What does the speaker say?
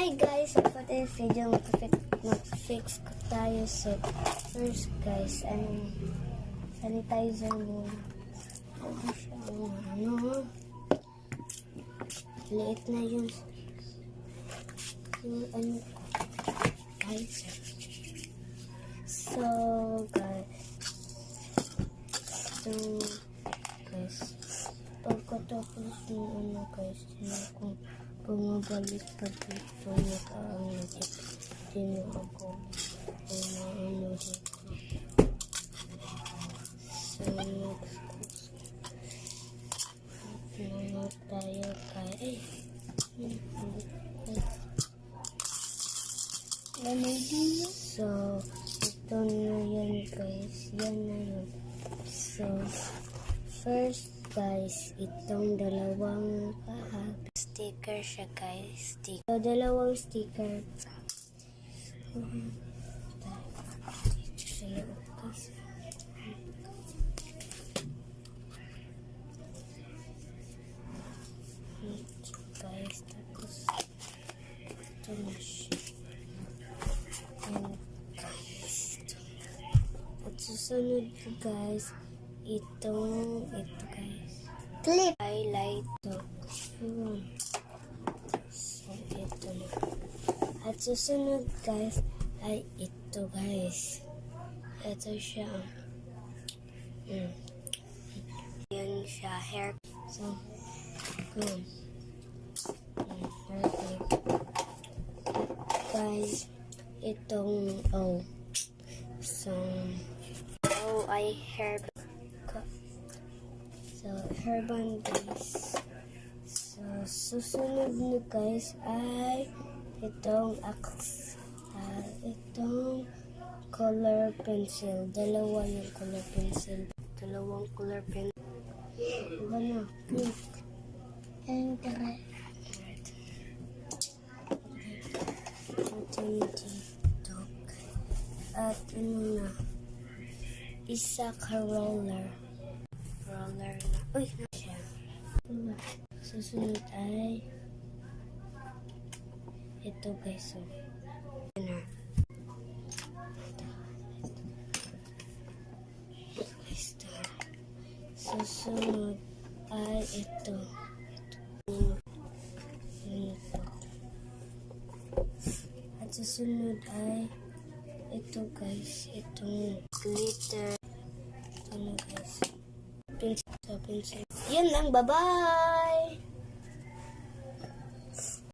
Hi guys! So for today's video, mag-fix ko tayo. So first guys, sanitizer muna. Ano siya? Liit na yun. Guys. So guys, pagkatapos yung guys, kung bumabalik pa dito nag-aangat, hindi na ako dito. So next tayo kay so ito na yan guys, yan na yun. So first guys, itong dalawang sticker siya guys. So, dalawang sticker. Guys, tapos ito na siya. At susunod guys, ito guys. Clip. Highlight to. So, ito na. At susunod guys, ay ito guys. Ito siya. Yan siya. Hair. So, good. Perfect. Guys, itong so, ay hair. So, hairband guys. So, susunod na guys ay itong color pencil. Dalawa yung color pencil. Dalawang color pencil. Diba na? Pink. And right. Ito dito. At na. Isa ka roller. Roller na. Uy, na siya. Susunod ay ito guys. So, susunod ay ito. At susunod ay ito guys. Itong glitter. Ito na guys. Pencil. Yan lang. Bye-bye!